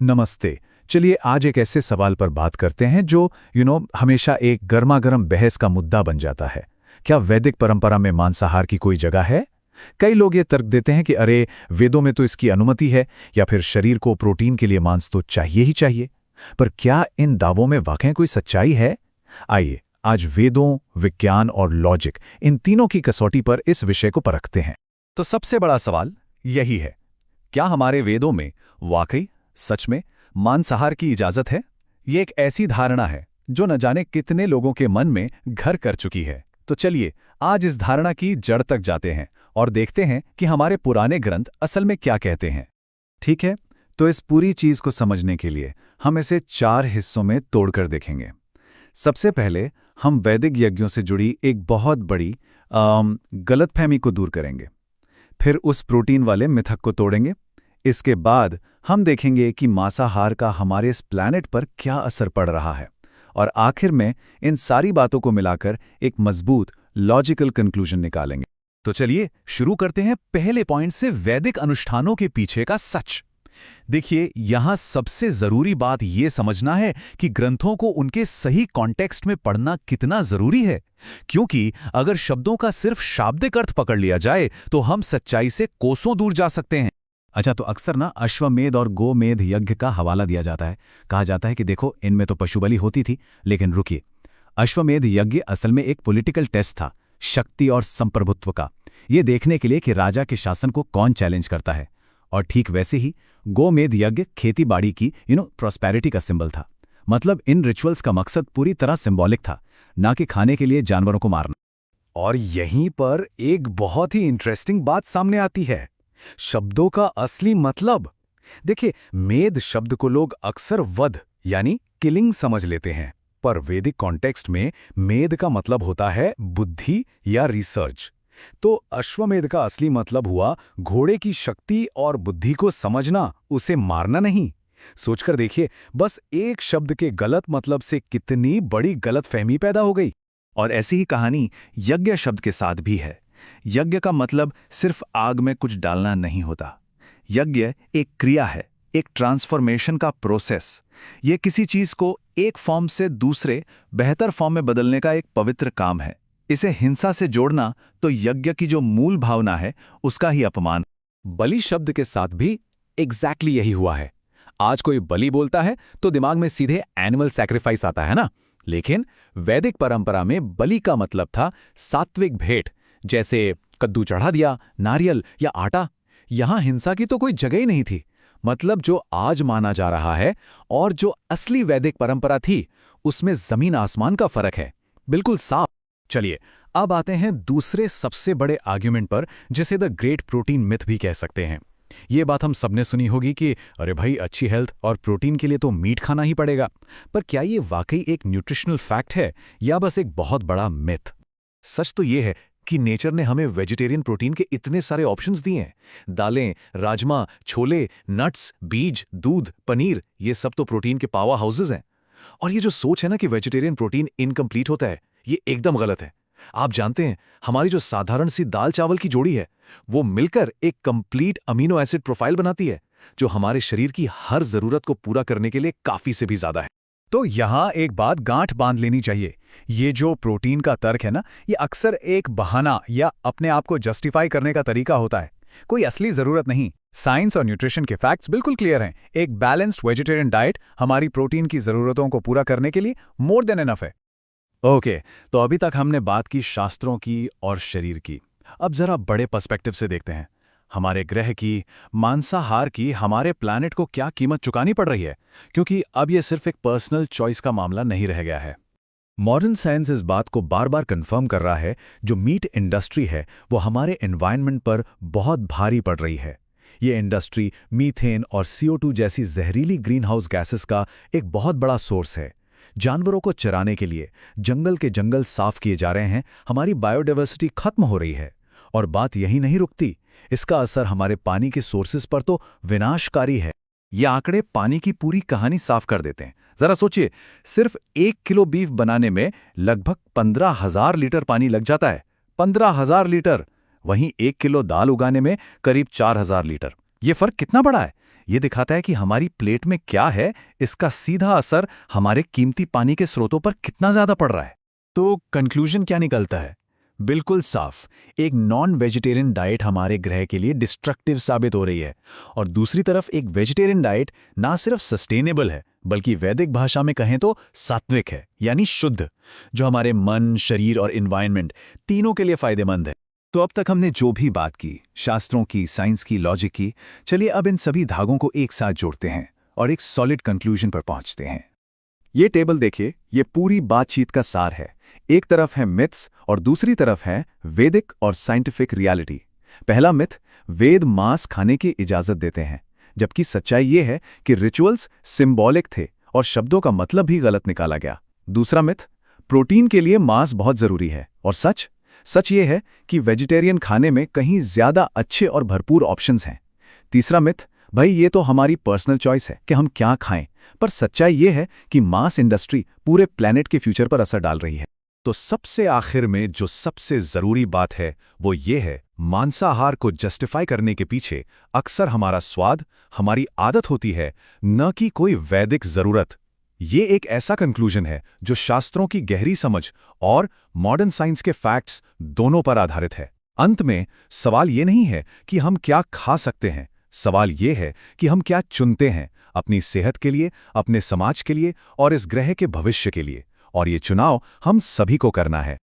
नमस्ते। चलिए आज एक ऐसे सवाल पर बात करते हैं जो हमेशा एक गर्मागर्म बहस का मुद्दा बन जाता है। क्या वैदिक परंपरा में मांसाहार की कोई जगह है? कई लोग ये तर्क देते हैं कि अरे वेदों में तो इसकी अनुमति है, या फिर शरीर को प्रोटीन के लिए मांस तो चाहिए ही चाहिए। पर क्या इन दावों में वाकई कोई सच्चाई है? आइए आज वेदों, विज्ञान और लॉजिक इन तीनों की कसौटी पर इस विषय को परखते हैं। तो सबसे बड़ा सवाल यही है, क्या हमारे वेदों में वाकई सच में मांसाहार की इजाजत है? ये एक ऐसी धारणा है जो न जाने कितने लोगों के मन में घर कर चुकी है। तो चलिए आज इस धारणा की जड़ तक जाते हैं और देखते हैं कि हमारे पुराने ग्रंथ असल में क्या कहते हैं। ठीक है, तो इस पूरी चीज को समझने के लिए हम इसे 4 हिस्सों में तोड़कर देखेंगे। सबसे पहले हम वैदिक यज्ञों से जुड़ी एक बहुत बड़ी गलतफहमी को दूर करेंगे। फिर उस प्रोटीन वाले मिथक को तोड़ेंगे। इसके बाद हम देखेंगे कि मांसाहार का हमारे इस प्लैनेट पर क्या असर पड़ रहा है, और आखिर में इन सारी बातों को मिलाकर एक मजबूत लॉजिकल कंक्लूजन निकालेंगे। तो चलिए शुरू करते हैं पहले पॉइंट से, वैदिक अनुष्ठानों के पीछे का सच। देखिए, यहां सबसे जरूरी बात यह समझना है कि ग्रंथों को उनके सही कॉन्टेक्स्ट में पढ़ना कितना जरूरी है, क्योंकि अगर शब्दों का सिर्फ शाब्दिक अर्थ पकड़ लिया जाए तो हम सच्चाई से कोसों दूर जा सकते हैं। अच्छा, तो अक्सर ना अश्वमेध और गोमेध यज्ञ का हवाला दिया जाता है। कहा जाता है कि देखो इनमें तो पशु बलि होती थी, लेकिन रुकिए, अश्वमेध यज्ञ असल में एक पॉलिटिकल टेस्ट था, शक्ति और संप्रभुत्व का, ये देखने के लिए कि राजा के शासन को कौन चैलेंज करता है। और ठीक वैसे ही गोमेध यज्ञ खेती बाड़ी की प्रॉस्पेरिटी का सिंबल था। मतलब इन रिचुअल्स का मकसद पूरी तरह सिंबॉलिक था, ना कि खाने के लिए जानवरों को मारना। और यहीं पर एक बहुत ही इंटरेस्टिंग बात सामने आती है, शब्दों का असली मतलब। देखिए, मेद शब्द को लोग अक्सर वध यानी किलिंग समझ लेते हैं, पर वैदिक कॉन्टेक्स्ट में मेद का मतलब होता है बुद्धि या रिसर्च। तो अश्वमेध का असली मतलब हुआ घोड़े की शक्ति और बुद्धि को समझना, उसे मारना नहीं। सोचकर देखिए, बस एक शब्द के गलत मतलब से कितनी बड़ी गलतफहमी पैदा हो गई। और ऐसी ही कहानी यज्ञ शब्द के साथ भी है। यज्ञ का मतलब सिर्फ आग में कुछ डालना नहीं होता। यज्ञ एक क्रिया है, एक ट्रांसफॉर्मेशन का प्रोसेस। यह किसी चीज को एक फॉर्म से दूसरे बेहतर फॉर्म में बदलने का एक पवित्र काम है। इसे हिंसा से जोड़ना तो यज्ञ की जो मूल भावना है उसका ही अपमान। बलि शब्द के साथ भी एग्जैक्टली यही हुआ है। आज कोई बलि बोलता है तो दिमाग में सीधे एनिमल सैक्रिफाइस आता है ना, लेकिन वैदिक परंपरा में बलि का मतलब था सात्विक भेंट, जैसे कद्दू चढ़ा दिया, नारियल या आटा। यहां हिंसा की तो कोई जगह ही नहीं थी। मतलब जो आज माना जा रहा है और जो असली वैदिक परंपरा थी, उसमें जमीन आसमान का फर्क है, बिल्कुल साफ। चलिए अब आते हैं दूसरे सबसे बड़े आर्ग्यूमेंट पर, जिसे द ग्रेट प्रोटीन मिथ भी कह सकते हैं। ये बात हम सबने सुनी होगी कि अरे भाई, अच्छी हेल्थ और प्रोटीन के लिए तो मीट खाना ही पड़ेगा। पर क्या ये वाकई एक न्यूट्रिशनल फैक्ट है या बस एक बहुत बड़ा मिथ? सच तो ये है कि नेचर ने हमें वेजिटेरियन प्रोटीन के इतने सारे ऑप्शंस दिए हैं। दालें, राजमा, छोले, नट्स, बीज, दूध, पनीर, ये सब तो प्रोटीन के पावर हाउसेज हैं। और ये जो सोच है ना कि वेजिटेरियन प्रोटीन इनकम्प्लीट होता है, ये एकदम गलत है। आप जानते हैं, हमारी जो साधारण सी दाल चावल की जोड़ी है, वो मिलकर एक कंप्लीट अमीनो एसिड प्रोफाइल बनाती है, जो हमारे शरीर की हर जरूरत को पूरा करने के लिए काफी से भी ज्यादा है। तो यहां एक बात गांठ बांध लेनी चाहिए। ये जो प्रोटीन का तर्क है ना, ये अक्सर एक बहाना या अपने आप को जस्टिफाई करने का तरीका होता है, कोई असली जरूरत नहीं। साइंस और न्यूट्रिशन के फैक्ट्स बिल्कुल क्लियर हैं। एक बैलेंस्ड वेजिटेरियन डाइट हमारी प्रोटीन की जरूरतों को पूरा करने के लिए मोर देन इनफ है। ओके, तो अभी तक हमने बात की शास्त्रों की और शरीर की। अब जरा बड़े पर्सपेक्टिव से देखते हैं, हमारे ग्रह की, मांसाहार की हमारे प्लैनेट को क्या कीमत चुकानी पड़ रही है, क्योंकि अब यह सिर्फ एक पर्सनल चॉइस का मामला नहीं रह गया है। मॉडर्न साइंस इस बात को बार बार कंफर्म कर रहा है, जो मीट इंडस्ट्री है वो हमारे एनवायरनमेंट पर बहुत भारी पड़ रही है। ये इंडस्ट्री मीथेन और CO2 जैसी जहरीली ग्रीन हाउस गैसेस का एक बहुत बड़ा सोर्स है। जानवरों को चराने के लिए जंगल के जंगल साफ किए जा रहे हैं, हमारी बायोडाइवर्सिटी खत्म हो रही है। और बात यही नहीं रुकती, इसका असर हमारे पानी के सोर्सेज पर तो विनाशकारी है। ये आंकड़े पानी की पूरी कहानी साफ कर देते हैं। जरा सोचिए, सिर्फ 1 किलो बीफ बनाने में लगभग 15,000 लीटर पानी लग जाता है। 15,000 लीटर। वहीं 1 किलो दाल उगाने में करीब 4,000 लीटर। ये फर्क कितना बड़ा है? ये दिखाता है कि हमारी प्लेट में क्या है, इसका सीधा असर हमारे कीमती पानी के स्रोतों पर कितना ज्यादा पड़ रहा है। तो कंक्लूजन क्या निकलता है? बिल्कुल साफ, एक नॉन वेजिटेरियन डाइट हमारे ग्रह के लिए डिस्ट्रक्टिव साबित हो रही है, और दूसरी तरफ एक वेजिटेरियन डाइट ना सिर्फ सस्टेनेबल है बल्कि वैदिक भाषा में कहें तो सात्विक है, यानी शुद्ध, जो हमारे मन, शरीर और एनवायरनमेंट तीनों के लिए फायदेमंद है। तो अब तक हमने जो भी बात की, शास्त्रों की, साइंस की, लॉजिक की, चलिए अब इन सभी धागों को एक साथ जोड़ते हैं और एक सॉलिड कंक्लूजन पर पहुंचते हैं। ये टेबल देखिए, ये पूरी बातचीत का सार है। एक तरफ है मिथ्स और दूसरी तरफ है वैदिक और साइंटिफिक रियलिटी। पहला मिथ, वेद मांस खाने की इजाजत देते हैं, जबकि सच्चाई ये है कि रिचुअल्स सिंबॉलिक थे और शब्दों का मतलब भी गलत निकाला गया। दूसरा मिथ, प्रोटीन के लिए मांस बहुत जरूरी है, और सच ये है कि वेजिटेरियन खाने में कहीं ज्यादा अच्छे और भरपूर ऑप्शंस हैं। तीसरा मिथ, भाई ये तो हमारी पर्सनल चॉइस है कि हम क्या खाएं, पर सच्चाई ये है कि मांस इंडस्ट्री पूरे प्लेनेट के फ्यूचर पर असर डाल रही है। तो सबसे आखिर में जो सबसे जरूरी बात है वो ये है, मांसाहार को जस्टिफाई करने के पीछे अक्सर हमारा स्वाद, हमारी आदत होती है, न कि कोई वैदिक जरूरत। ये एक ऐसा कंक्लूजन है जो शास्त्रों की गहरी समझ और मॉडर्न साइंस के फैक्ट्स दोनों पर आधारित है। अंत में सवाल ये नहीं है कि हम क्या खा सकते हैं, सवाल ये है कि हम क्या चुनते हैं, अपनी सेहत के लिए, अपने समाज के लिए और इस ग्रह के भविष्य के लिए। और ये चुनाव हम सभी को करना है।